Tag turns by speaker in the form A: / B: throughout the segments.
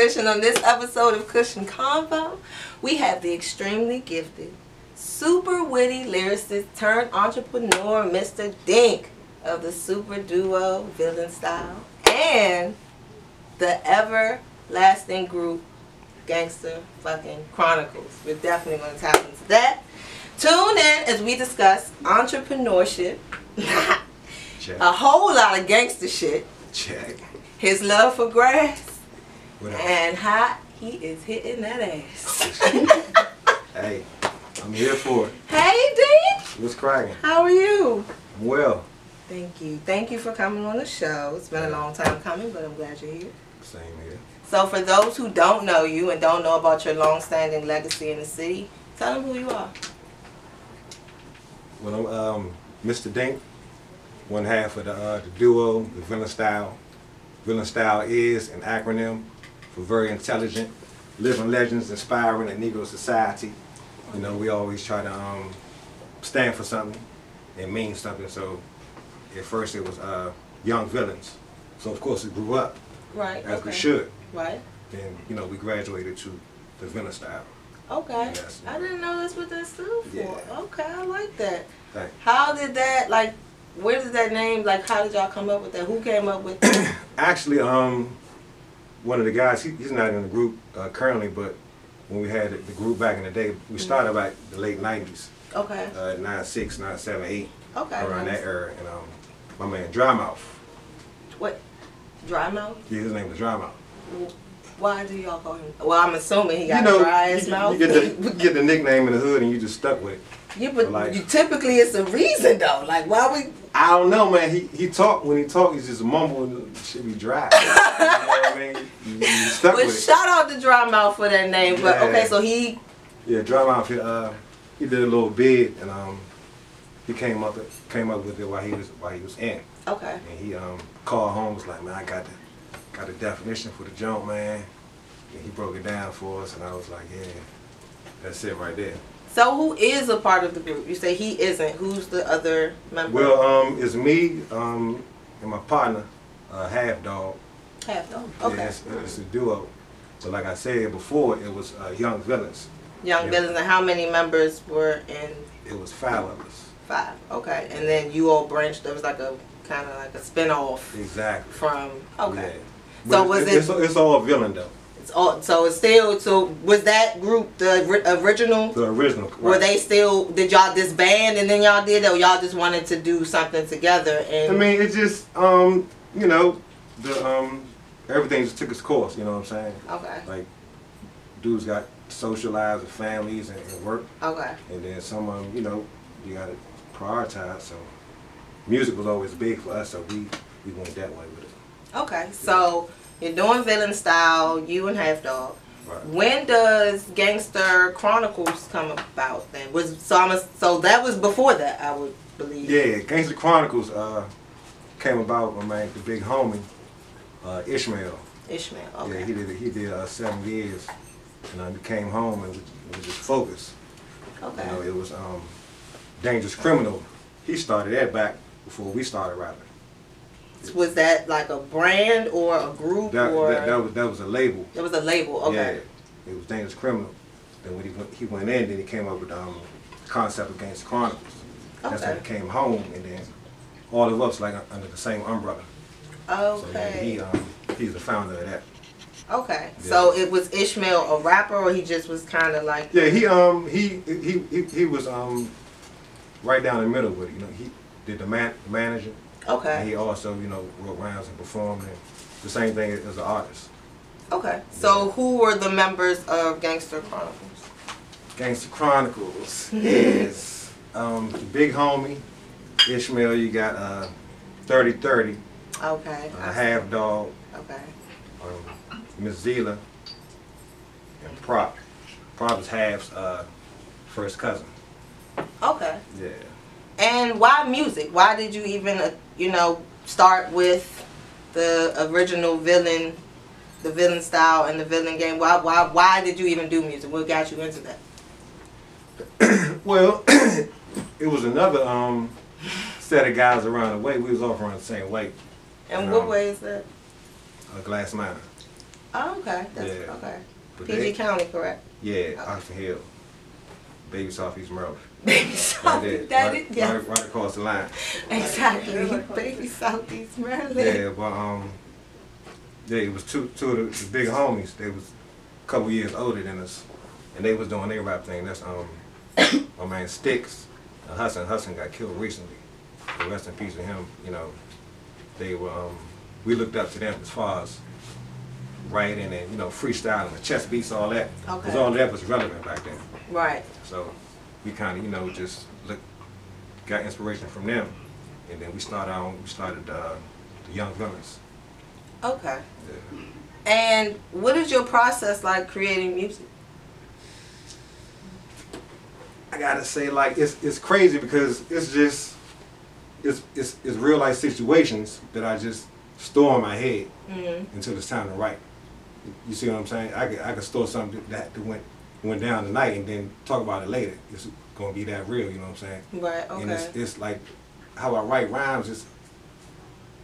A: Kush, and on this episode of Kush and Convo, we have the extremely gifted, super witty lyricist turned entrepreneur, Mr. Dink of the super duo Villian Style, and the everlasting group Gangster fucking Chronicles. We're definitely going to tap into that. Tune in as we discuss entrepreneurship,
B: Check.
A: a whole lot of gangster shit,
B: Check.
A: his love for grass,
B: What else?
A: and how he is hitting that ass.
B: Hey, I'm here for it.
A: Hey, Dink!
B: What's cracking?
A: How are you?
B: I'm well.
A: Thank you. Thank you for coming on the show. It's been a long time coming, but I'm glad you're here.
B: Same here.
A: So for those who don't know you and don't know about your long-standing legacy in the city, tell them who you are.
B: Well, I'm Mr. Dink, one half of the duo, the Villian Style. Villian Style is an acronym for very intelligent, living legends inspiring a Negro society. You know, we always try to stand for something and mean something. So at first it was Young Villians. So of course it grew up
A: Right.
B: as
A: okay.
B: we should.
A: Right.
B: Then, you know, we graduated to the Villian Style.
A: Okay.
B: Yes.
A: I didn't know that's what that stood for.
B: Yeah.
A: Okay, I like that.
B: Thank you.
A: How did that, like, where did that name, like, how did y'all come up with that? Who came up with that?
B: Actually, one of the guys, he's not in the group currently, but when we had the group back in the day, we started about the late 90s,
A: Okay.
B: 96, 97, 8,
A: Okay.
B: around
A: nice.
B: that era. And my man Drymouth,
A: What? Dry mouth?
B: yeah, his name was Drymouth.
A: Why do y'all call him? Well, I'm assuming he got
B: You know,
A: dry ass
B: you
A: mouth.
B: get the nickname in the hood and you just stuck with it.
A: Yeah, but
B: Like-
A: you, typically it's a reason though. Like, why we?
B: I don't know, man. He talk when he talk, he's just mumble and shit be dry. You know what I mean? You stuck
A: But
B: with it.
A: shout out to Dry Mouth for that name. But
B: Yeah.
A: okay, so he.
B: Yeah, Drymouth. He did a little bid and he came up with it while he was in.
A: Okay.
B: And he called home, was like, man, I got the definition for the joint, man. And he broke it down for us, and I was like, yeah, that's it right there.
A: So who is a part of the group? You say he isn't. Who's the other member?
B: Well, it's me and my partner, Half Dog.
A: Half dog. Okay.
B: Yeah, it's a duo. So like I said before, it was Young Villians.
A: Young
B: Yeah.
A: Villians, and how many members were in?
B: It was 5 of us.
A: 5. Okay. And then you all branched. There was like a kind of like a spinoff
B: Exactly.
A: from. Okay.
B: Yeah.
A: So
B: But
A: was
B: it's all villain though.
A: It's all, so it's still. So was that group the original?
B: The original. Right.
A: Were they still? Did y'all disband and then y'all did, or y'all just wanted to do something together? And
B: I mean, it just you know, the everything just took its course. You know what I'm saying?
A: Okay.
B: Like, dudes got social lives and families and work,
A: Okay.
B: and then some of them, you know, you got to prioritize. So music was always big for us, so we went that way with it.
A: Okay. So you're doing Villian Style. You and Half Dog.
B: Right.
A: When does Gangster Chronicles come about? Then so that was before that, I would believe.
B: Yeah, Gangster Chronicles came about when my the big homie Ishmael.
A: Ishmael.
B: Yeah,
A: Okay.
B: he did 7 years, and he came home and we just focused.
A: Okay.
B: You know, it was Dangerous Criminal. He started that back before we started rapping.
A: Was that like a brand or a group or?
B: That was a label.
A: It was a label. Okay.
B: Yeah, it was Dangerous Criminal. Then when he went in, then he came up with the concept of Gangster Chronicles. That's
A: Okay.
B: when he came home, and then all of us like under the same umbrella.
A: Okay.
B: So yeah, he's the founder of that.
A: Okay.
B: Yeah.
A: So it was Ishmael a rapper, or he just was kind of like?
B: Yeah, he was right down the middle with it. You know, he did the manager.
A: Okay.
B: And he also, you know, wrote rounds and performed, and the same thing as an artist.
A: Okay. So who were the members of Gangster Chronicles?
B: Gangster Chronicles is the big homie, Ishmael. You got 3030,
A: Okay.
B: Half Dog,
A: Okay.
B: Miss Xela, and Prop. Prop is Half's first cousin.
A: Okay.
B: Yeah.
A: And why music? Why did you even, start with the original Villain, the Villian Style and the Villian game? Why did you even do music? What got you into that?
B: Well, it was another set of guys around the way. We was all around the same way.
A: And what way is that?
B: Glass Miner.
A: Oh, okay. That's
B: Yeah.
A: okay.
B: But
A: PG County, correct?
B: Yeah, Oxford Hill. Baby Southeast Maryland.
A: Baby
B: Right
A: Southeast.
B: there.
A: Yeah.
B: Right across the line.
A: Exactly. Baby Southeast Maryland.
B: Yeah, but yeah, it was two of the big homies. They was a couple years older than us, and they was doing their rap thing. That's my man Sticks, Hudson. Hudson got killed recently. So rest in peace to him. You know, they were we looked up to them as far as writing and freestyling, the chess beats, all that.
A: Okay.
B: Because all that was relevant back then.
A: Right.
B: So we kind of just got inspiration from them, and then we started the Young Villians.
A: Okay.
B: Yeah.
A: And what is your process like creating music?
B: I gotta say, like, it's crazy because it's real life situations that I just store in my head until it's time to write. You see what I'm saying? I could store something that went down tonight and then talk about it later. It's gonna be that real, you know what I'm saying?
A: Right. Okay.
B: And it's like how I write rhymes.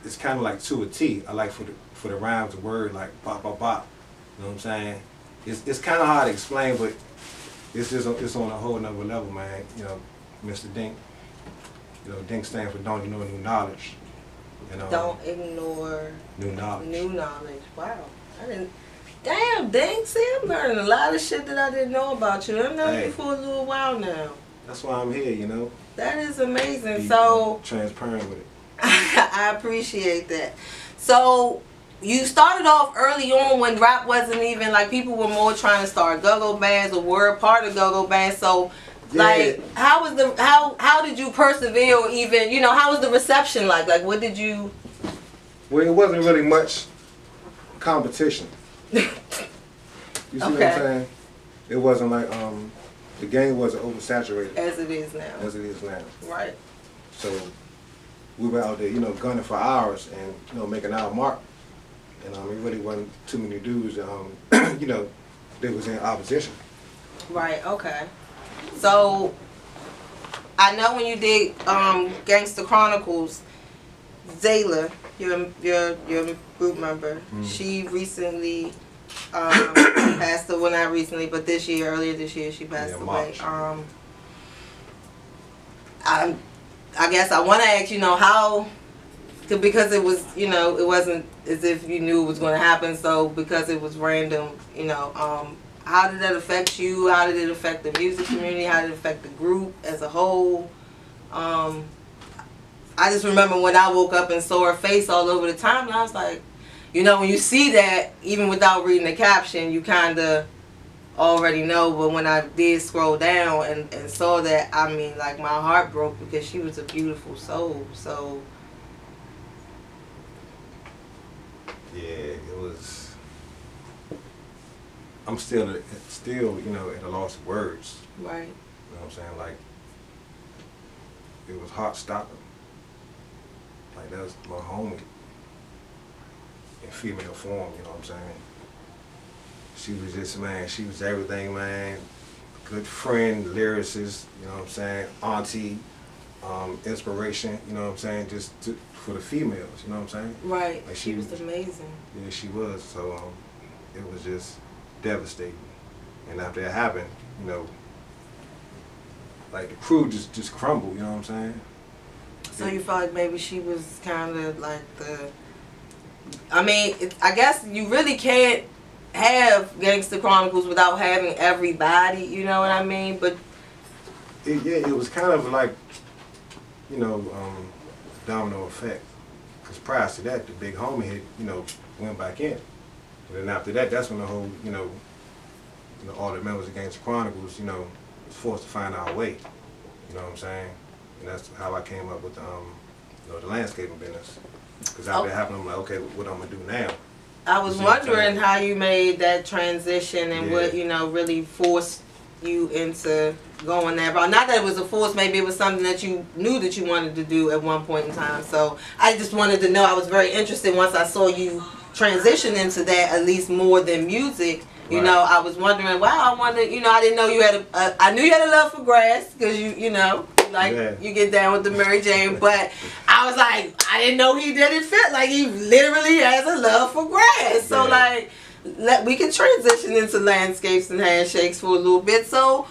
B: It's kind of like to a T. I like for the rhymes, the word like pop pop pop. You know what I'm saying? It's kind of hard to explain, but it's on a whole nother level, man. You know, Mr. Dink. You know, Dink stands for Don't Ignore New Knowledge. And,
A: Don't ignore
B: new knowledge.
A: New knowledge. Wow. I didn't. Damn, Dink. See, I'm learning a lot of shit that I didn't know about you. I've known you for a little while now.
B: That's why I'm here, you know.
A: That is amazing.
B: Be
A: so
B: transparent with it.
A: I appreciate that. So you started off early on when rap wasn't even like people were more trying to start go-go bands or were part of go-go bands. So like how did you persevere or even, how was the reception like? Like what did you
B: Well, it wasn't really much competition. You see what I'm saying? It wasn't like the game wasn't oversaturated.
A: As it is now.
B: As it is now.
A: Right.
B: So we were out there, gunning for hours and, making our mark. And it really wasn't too many dudes, that was in opposition.
A: Right, okay. So, I know when you did Gangster Chronicles, Xela, your group member, she recently passed away, well, not recently, but earlier this year, she passed away. I guess I want to ask, how, because it was, it wasn't as if you knew it was going to happen, so because it was random, how did that affect you? How did it affect the music community? How did it affect the group as a whole? I just remember when I woke up and saw her face all over the timeline, I was like, when you see that, even without reading the caption, you kind of already know. But when I did scroll down and saw that, I mean, like, my heart broke because she was a beautiful soul. So
B: yeah, it was. I'm still at a loss of words.
A: Right.
B: You know what I'm saying? Like, it was heart stopping. Like, that was my homie in female form, you know what I'm saying? She was just, man, she was everything, man. Good friend, lyricist, you know what I'm saying? Auntie, inspiration, you know what I'm saying? Just for the females, you know what I'm saying?
A: Right.
B: Like
A: she was amazing.
B: Yeah, she was. So it was just devastating. And after that happened, like the crew just crumbled, you know what I'm saying?
A: So you felt like maybe she was kind of like I guess you really can't have Gangster Chronicles without having everybody, you know what I mean? But
B: it was kind of like, domino effect. Because prior to that, the big homie had, went back in. And then after that, that's when the whole, all the members of Gangster Chronicles, was forced to find our way. You know what I'm saying? And that's how I came up with the landscaping business. Because after that happened, I'm like, okay, what I'm gonna do now?
A: I was wondering how you made that transition and what, really forced you into going that route. Not that it was a force, maybe it was something that you knew that you wanted to do at one point in time. So I just wanted to know. I was very interested once I saw you transition into that, at least more than music. You know, I was wondering, wow, I wonder, I didn't know you had I knew you had a love for grass because you get down with the Mary Jane, but I was like, I didn't know he didn't fit. Like, he literally has a love for grass. So, like, we can transition into landscapes and handshakes for a little bit. So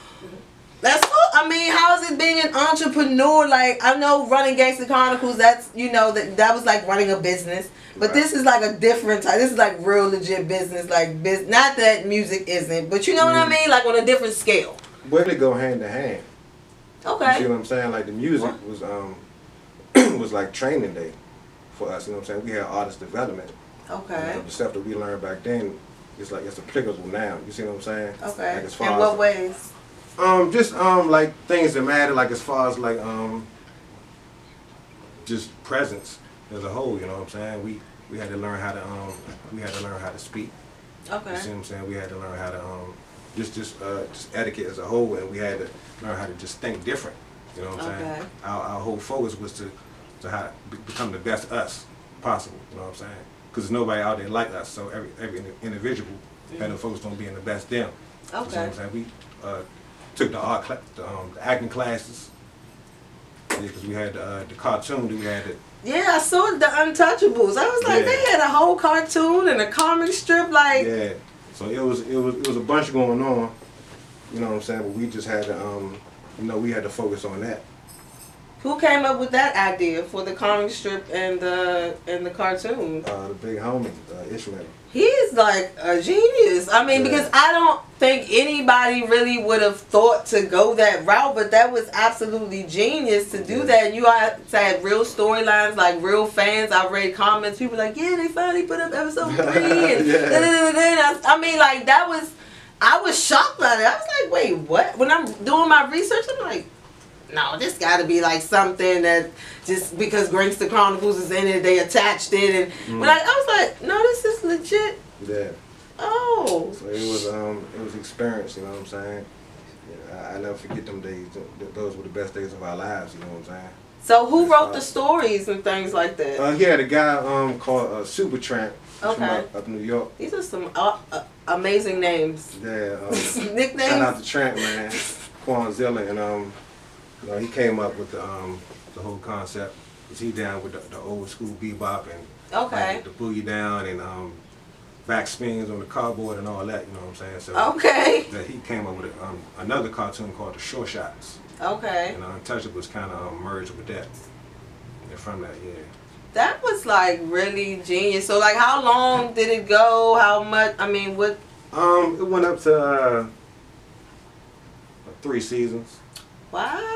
A: that's cool. I mean, how is it being an entrepreneur? Like, I know running Gangster Chronicles, that's, you know, that was like running a business. But this is like a different type. This is like real legit business. Like, not that music isn't, but you know what I mean? Like on a different scale.
B: Well, they go hand to hand.
A: Okay.
B: You see what I'm saying? Like the music was was like training day for us. You know what I'm saying? We had artist development.
A: Okay.
B: The stuff that we learned back then, it's like it's applicable now. You see what I'm saying?
A: Okay.
B: Like as far
A: in what ways?
B: Just like things that matter, like as far as like just presence as a whole. You know what I'm saying? We had to learn how to speak.
A: Okay.
B: You see what I'm saying? We had to learn how to just etiquette as a whole, and we had to learn how to just think different. You know what I'm saying? Our whole focus was to how to become the best us possible. You know what I'm saying? Because there's nobody out there like us. So every individual had to focus on being the best them.
A: Okay.
B: You see what I'm saying? We took the acting classes. Yeah, because we had the cartoon. We had the
A: I saw the Untouchables. I was like, they had a whole cartoon and a comic strip, like.
B: Yeah. So it was a bunch going on. You know what I'm saying? But we just had to we had to focus on that.
A: Who came up with that idea for the comic strip and the cartoon?
B: The big homie, Ishmael.
A: He's like a genius. I mean, because I don't think anybody really would have thought to go that route, but that was absolutely genius to do that. And you had real storylines, like real fans. I read comments, people like, yeah, they finally put up episode 3. And I mean, like, I was shocked by it. I was like, wait, what? When I'm doing my research, I'm like, no, this got to be like something that just because Gangster Chronicles is in it, they attached it, and when I was like, no, this is legit.
B: Yeah.
A: Oh.
B: So it was experience. You know what I'm saying? Yeah, I never forget them days. Those were the best days of our lives. You know what I'm saying?
A: So who wrote the stories and things like that?
B: He had a guy called Super Tramp. From up in New York.
A: These are some amazing names.
B: Yeah.
A: Nicknames.
B: Shout out to Tramp, man. Xela, and he came up with the whole concept. Cause he down with the old school bebop and like, the boogie down and back spins on the cardboard and all that. You know what I'm saying? So he came up with another cartoon called the Short Shots. Okay. And Untouchables kind of merged with that. And from that,
A: that was like really genius. So like, how long did it go? How much? I mean, what?
B: It went up to 3 seasons.
A: Wow.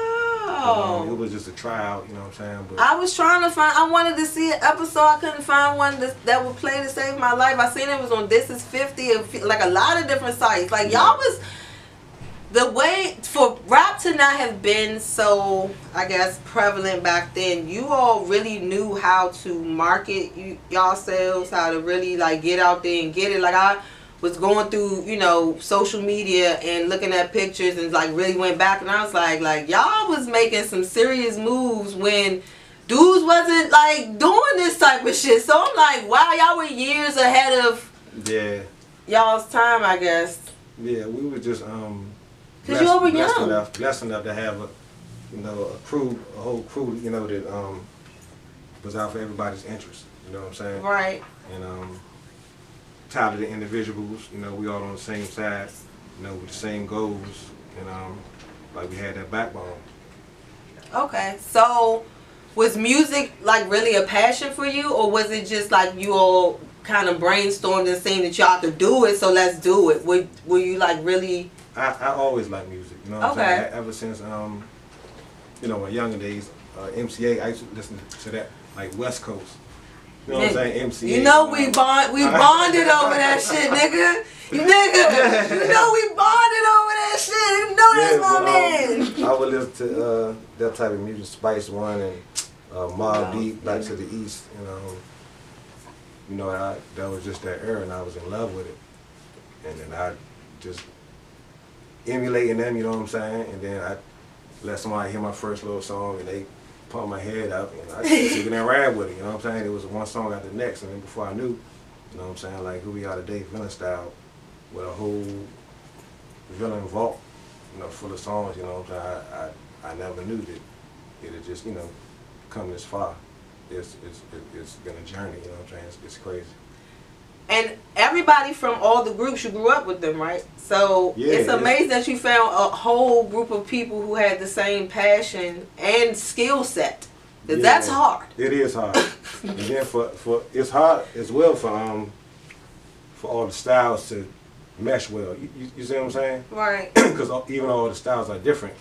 B: It was just a tryout, you know what I'm saying? But
A: I was trying to find, I wanted to see an episode, I couldn't find one that would play to save my life. I seen it was on This Is 50, like a lot of different sites. Like y'all was, the way, for rap to not have been so, I guess, prevalent back then, you all really knew how to market yourselves, how to really like get out there and get it. Like I was going through, you know, social media and looking at pictures and like really went back and I was like y'all was making some serious moves when dudes wasn't like doing this type of shit. So I'm like, wow, y'all were years ahead of y'all's time, I guess.
B: Yeah, we were just
A: cause you were young.
B: Blessed enough to have a whole crew, you know, that was out for everybody's interest. You know what I'm saying?
A: Right.
B: And talented individuals, you know, we all on the same side, you know, with the same goals, and like we had that backbone.
A: Okay, so was music like really a passion for you, or was it just like you all kind of brainstormed and saying that y'all could do it, so let's do it? Were you like really?
B: I always liked music, you know what I'm saying? Ever since you know, my younger days, MCA, I used to listen to that, like West Coast. You know what I'm saying? MCA.
A: You know we bonded over that shit, nigga. You know we bonded over that shit. You know that's my man.
B: I would listen to that type of music, Spice One and Mobb Deep, Back to the East. You know, that was just that era, and I was in love with it. And then I just emulating them, you know what I'm saying? And then I let somebody hear my first little song, and they pump my head up, and I just took it and rap with it, you know what I'm saying? It was one song after the next, and then before I knew, you know what I'm saying, like who we are today, Villian Style, with a whole Villian vault, you know, full of songs, you know what I'm saying? I never knew that it had just, you know, come this far. It's been a journey, you know what I'm saying? It's crazy.
A: And everybody from all the groups, you grew up with them, right? So
B: Yeah,
A: it's amazing that you found a whole group of people who had the same passion and skill set. Cause that's hard.
B: It is hard. And then for it's hard as well for all the styles to mesh well. You see what I'm saying?
A: Right.
B: Because even though all the styles are different,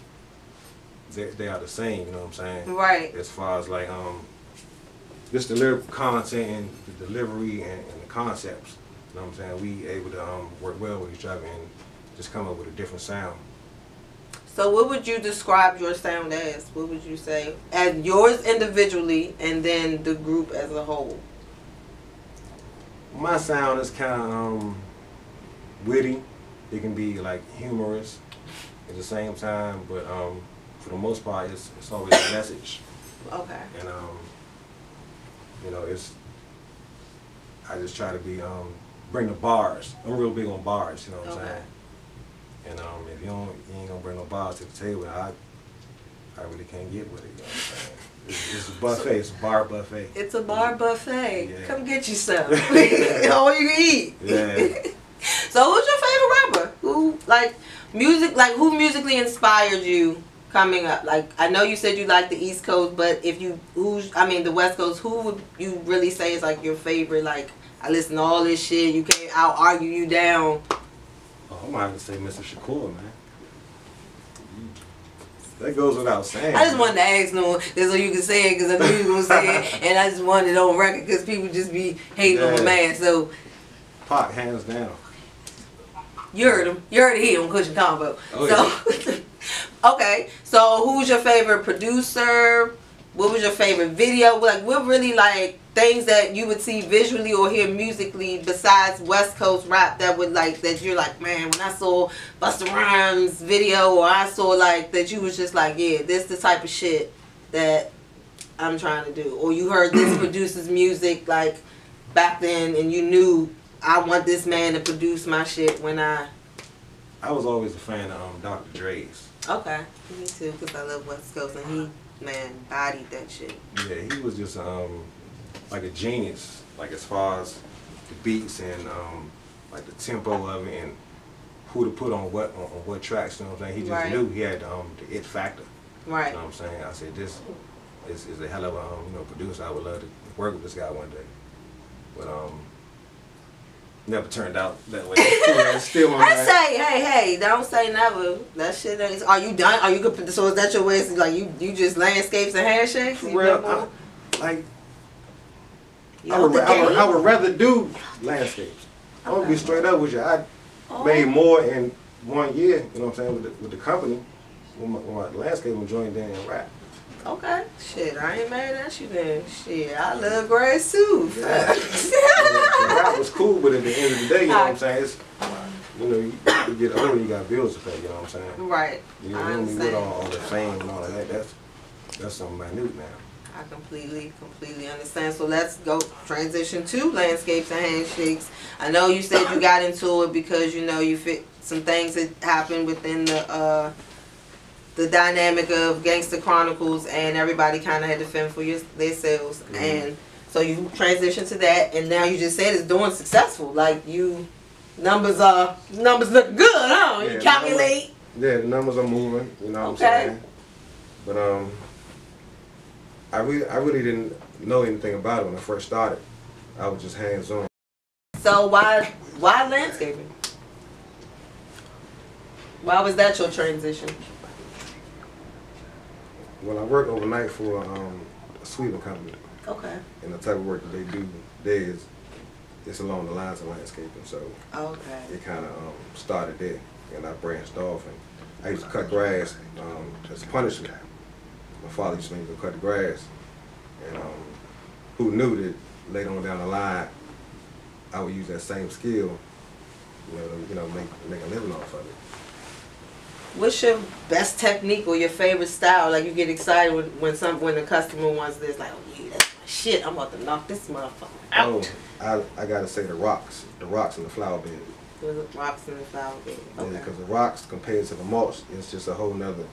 B: they are the same. You know what I'm saying?
A: Right.
B: As far as like just the lyrical content and the delivery and the concepts. You know what I'm saying? We able to work well with each other and just come up with a different sound.
A: So what would you describe your sound as? What would you say? As yours individually and then the group as a whole?
B: My sound is kind of witty. It can be like humorous at the same time, but for the most part, it's always a message.
A: Okay.
B: And you know, I just try to be bring the bars. I'm real big on bars. You know what I'm saying? And if you ain't gonna bring no bars to the table, I really can't get with it. You know what I'm saying? It's a buffet. It's a bar buffet.
A: It's a bar buffet.
B: Yeah.
A: Come get you some. All you can eat.
B: Yeah.
A: So who's your favorite rapper? Who who musically inspired you coming up? Like, I know you said you like the East Coast, but the West Coast, who would you really say is like your favorite? Like, I listen to all this shit, I'll argue you down.
B: Oh, I might have to say Mr. Shakur, man. That goes without saying.
A: I just wanted to ask no so you can say it because I knew you were going to say it, and I just wanted it on record because people just be hating on the man. So,
B: Pac, hands down.
A: You heard him. You heard it here on Kush and Combo.
B: Oh,
A: so, okay. So, who's your favorite producer? What was your favorite video? Like, what really like things that you would see visually or hear musically besides West Coast rap that would that you're like, man, when I saw Busta Rhymes video or I saw that you was just like, yeah, this the type of shit that I'm trying to do. Or you heard this producer's music like back then and you knew I want this man to produce my shit when I
B: was always a fan of Dr. Dre's.
A: Okay, me too, because I love West Coast and he, man, bodied that shit.
B: Yeah, he was just like a genius, like as far as the beats and like the tempo of it and who to put on what tracks. You know what I'm saying? He just knew he had the it factor.
A: Right.
B: You know what I'm saying? I said this is a hell of a producer. I would love to work with this guy one day, but never turned out that way. Still on
A: I say, hey, don't say never. That shit ain't. Are you done? Are you good? So is that your way? Like you just landscapes and handshakes?
B: Well, I would rather do landscapes. I'm gonna be straight up with you. I made more in 1 year. You know what I'm saying with the company, with my landscaping joint than in rap.
A: Okay. Shit, I ain't mad at you then. Shit, I love grass too.
B: Yeah. Rap was cool, but at the end of the day, you know what I'm saying? It's, you get older, you got bills to pay. You know what I'm saying?
A: Right.
B: You know, with all the fame and all of that. That's something minute now.
A: I completely understand. So let's go transition to landscapes and handshakes. I know you said you got into it because you fit some things that happened within the dynamic of Gangster Chronicles, and everybody kind of had to fend for themselves. Mm-hmm. And so you transitioned to that, and now you just said it's doing successful. Like numbers look good, huh?
B: Yeah,
A: you calculate.
B: The numbers are moving. You know what I'm saying? But I really didn't know anything about it when I first started. I was just hands on.
A: So why landscaping? Why was that your transition?
B: Well, I work overnight for a sweeping company. Okay. And the type of work that they do there it's along the lines of landscaping. So it kind of started there, and I branched off. And I used to cut grass as a punishment. My father used to make me go cut the grass, and who knew that later on down the line I would use that same skill, make a living off of it.
A: What's your best technique or your favorite style? Like you get excited when the customer wants this, like, oh yeah, that's my shit. I'm about to knock this motherfucker out.
B: Oh, I gotta say the rocks in the flower bed.
A: The rocks in the flower bed. Okay.
B: Yeah, because the rocks compared to the mulch, it's just a whole nother.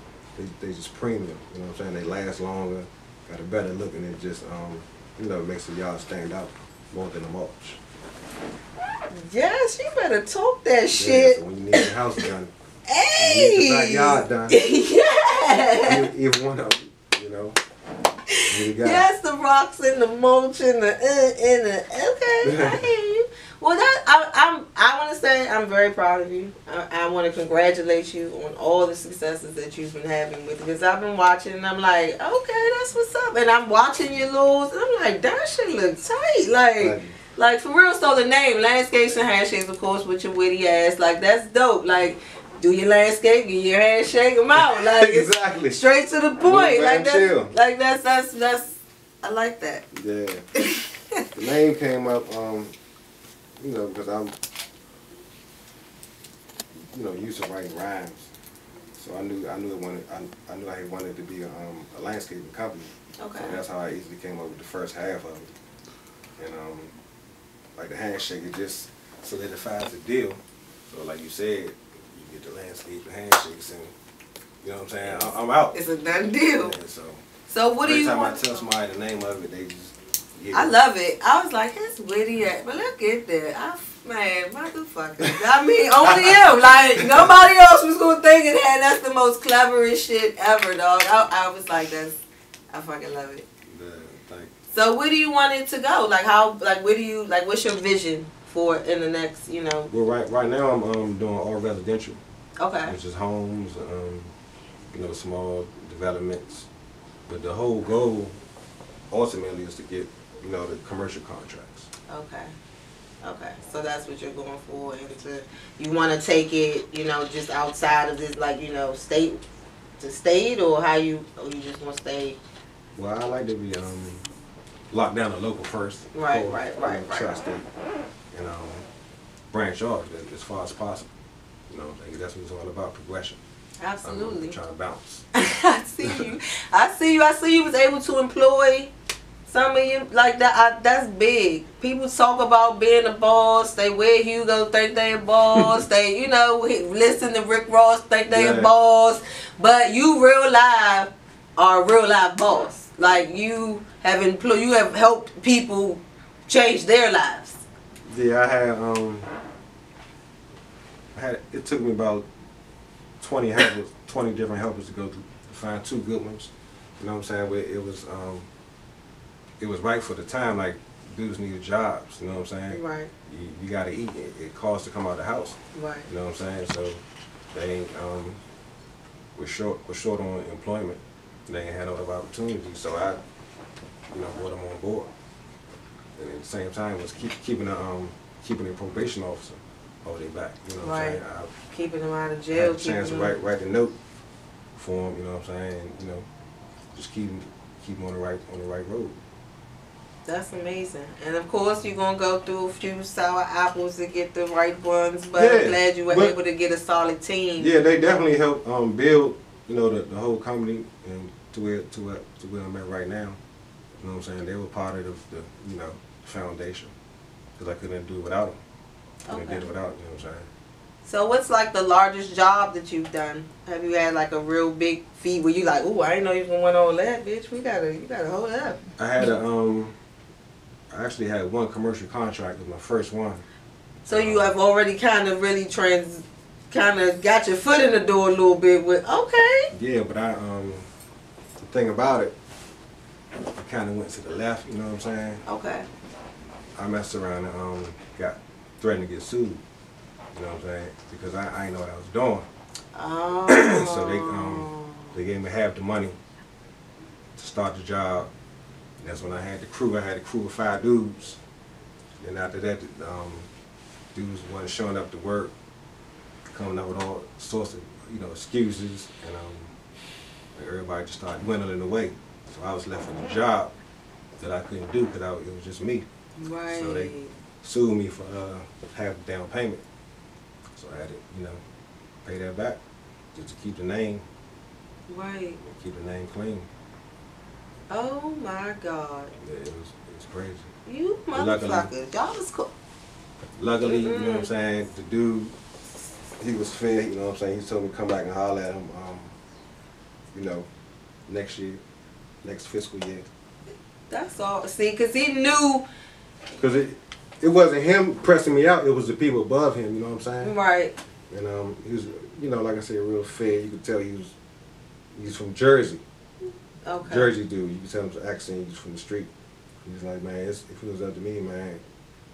B: They just premium. You know what I'm saying? They last longer, got a better look, and it just makes the yard stand out more than the mulch.
A: Yes, you better talk that
B: Yeah,
A: shit.
B: so when you need your house done,
A: Hey!
B: you need the backyard done.
A: Yeah!
B: Either one of them, you know. You got
A: Yes, the rocks and the mulch and the okay, I hear you. Well, I want to say I'm very proud of you. I want to congratulate you on all the successes that you've been having with it. Because I've been watching and I'm like, okay, that's what's up. And I'm watching your lows and I'm like, that shit look tight. Like for real. So the name, Landscapes and Handshakes, of course, with your witty ass, like that's dope. Like, do your landscape, get your handshake them out. Like
B: exactly.
A: Straight to the point. Like
B: chill.
A: That's I like that.
B: Yeah. The name came up, you know, because I'm, you know, used to writing rhymes. So I knew I wanted to be a landscaping company.
A: Okay.
B: So that's how I easily came up with the first half of it. And like the handshake, it just solidifies the deal. So like you said, you get the landscape, the handshakes, and you know what I'm saying? I'm out.
A: It's a done deal.
B: Yeah,
A: so what do you
B: every time
A: want?
B: I tell somebody the name of it, they just
A: I love it. I was like, it's witty, but look at that. Man, motherfucker. I mean, only him. Like, nobody else was going to think of that. That's the most cleverest shit ever, dog. I was like, I fucking love it. So where do you want it to go? Like, what's your vision for in the next, you know?
B: Well, right now I'm doing all residential.
A: Okay.
B: Which is homes, you know, small developments. But the whole goal ultimately is to get, you know, the commercial contracts.
A: Okay. Okay. So that's what you're going for, and you want to take it, you know, just outside of this, like, you know, state to state, or you just want to stay?
B: Well, I like to be locked down the local first.
A: Right.
B: Tri-state, and branch off as far as possible. You know, that's what it's all about, progression.
A: Absolutely.
B: I'm trying to bounce.
A: I see you was able to employ some of you like that. That's big. People talk about being a boss. They wear Hugo, think they a boss. They, you know, listen to Rick Ross, think they a boss. But you are a real live boss. Like you have helped people change their lives.
B: Yeah, I had. It took me about 20 different helpers to go to find 2 good ones. You know what I'm saying? It was right for the time. Like dudes needed jobs. You know what I'm saying?
A: Right.
B: You gotta eat. It costs to come out of the house.
A: Right.
B: You know what I'm saying? So they were short on employment. They ain't had no other opportunities. So I, you know, brought them on board. And at the same time was keeping a probation officer hold their back. You know what I'm saying?
A: Keeping them out of jail.
B: Had a chance to write the note for them. You know what I'm saying? And, you know, just keep them on the right road.
A: That's amazing. And of course you're gonna go through a few sour apples to get the right ones, but
B: yeah,
A: I'm glad you were able to get a solid team.
B: Yeah, they definitely helped build, you know, the whole company and to where I'm at right now. You know what I'm saying? They were part of the you know, foundation, because I couldn't do it without them. Couldn't did it without, you know what I'm saying?
A: So what's like the largest job that you've done? Have you had like a real big feat where you like, ooh, I didn't know you was gonna win all that, bitch. You gotta hold it up.
B: I actually had one commercial contract. It was my first one.
A: So you have already kind of really got your foot in the door a little bit with, okay.
B: Yeah, but the thing about it, I kind of went to the left, you know what I'm saying?
A: Okay.
B: I messed around and got threatened to get sued, you know what I'm saying? Because I didn't know what I was doing.
A: Oh.
B: So they gave me half the money to start the job. And that's when I had the crew. I had a crew of 5 dudes. Then after that, dudes wasn't showing up to work, coming up with all sorts of, you know, excuses, and everybody just started dwindling away. So I was left with a job that I couldn't do because it was just me.
A: Right.
B: So they sued me for half the down payment. So I had to, you know, pay that back just to keep the name.
A: Right.
B: Keep the name clean.
A: Oh my God.
B: Yeah, it was crazy.
A: You motherfuckers. Y'all was cool.
B: Luckily, you know what I'm saying, the dude, he was fair, you know what I'm saying, he told me to come back and holler at him, you know, next fiscal year.
A: That's all. See, because he knew.
B: Because it wasn't him pressing me out. It was the people above him. You know what I'm saying?
A: Right.
B: And he was, you know, like I said, real fair. You could tell he's from Jersey.
A: Okay.
B: Jersey dude. You could tell him his accent. He's from the street. He's like, man, if it was up to me, man,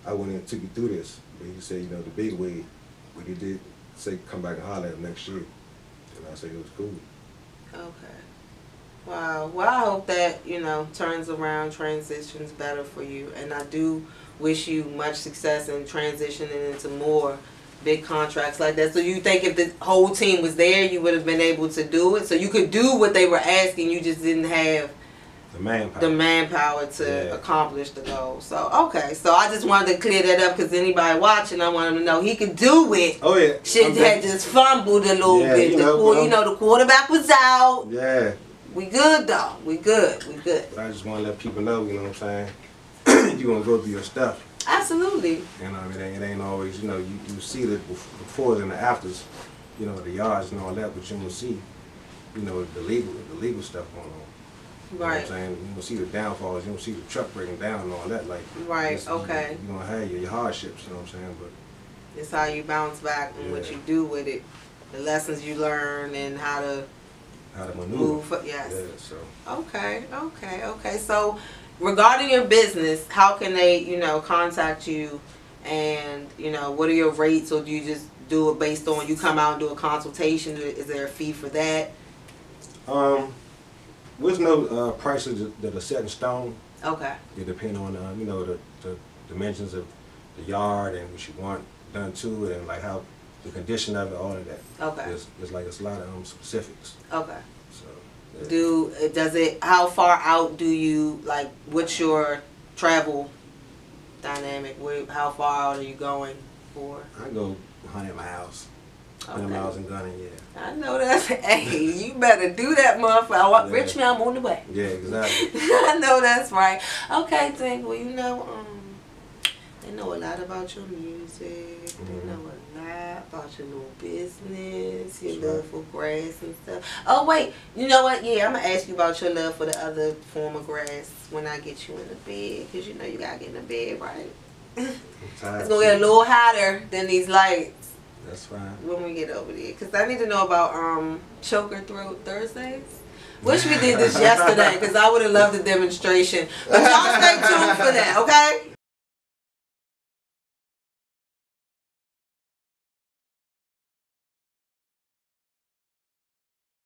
B: I wouldn't have took you through this. But he said, you know, the big way, but he did say come back and holler at him next year. And I said it was cool.
A: Okay. Wow. Well, I hope that, you know, turns around, transitions better for you. And I do wish you much success in transitioning into more big contracts like that. So you think if the whole team was there, you would have been able to do it? So you could do what they were asking, you just didn't have the manpower to accomplish the goal. So, okay. So I just wanted to clear that up because anybody watching, I want them to know he could do it.
B: Oh, yeah.
A: Shit had just fumbled a little bit.
B: You know,
A: the quarterback was out.
B: Yeah.
A: We good, though. We good. We good.
B: But I just want to let people know, you know what I'm saying? You're going to go through your stuff.
A: Absolutely.
B: You know, it ain't always, you know, you see the befores and the afters, you know, the yards and all that, but you don't see, you know, the legal stuff going on. You know what I'm saying? You don't see the downfalls, you don't see the truck breaking down and all that. Like,
A: okay.
B: You're going to have your hardships, you know what I'm saying? But
A: it's how you bounce back and what you do with it. The lessons you learn and how to maneuver. Yes.
B: Yeah, so.
A: Okay. So, regarding your business, how can they, you know, contact you, and, you know, what are your rates, or do you just do it based on you come out and do a consultation? Is there a fee for that?
B: There's no prices that are set in stone.
A: Okay.
B: It depends on you know, the dimensions of the yard and what you want done to it, and like how the condition of it, all of that.
A: Okay.
B: It's a lot of specifics.
A: Okay.
B: So. Yeah.
A: How far out do you, like, what's your travel dynamic? How far out are you going for?
B: I go 100 miles. 100 miles in Gunning, yeah.
A: I know that's, hey, you better do that, motherfucker. Richmond, I'm on the way.
B: Yeah, exactly.
A: I know that's right. Okay, Dink, well, you know, they know a lot about your music. They know a lot about your little business, your love for grass and stuff. Oh, wait, you know what? Yeah, I'm going to ask you about your love for the other form of grass when I get you in the bed, because you know you got to get in the bed, right? It's going to get a little hotter than these lights.
B: That's fine.
A: When we get over there. Because I need to know about Choker Throat Thursdays. Wish we did this yesterday, because I would have loved the demonstration. But y'all stay tuned for that, okay?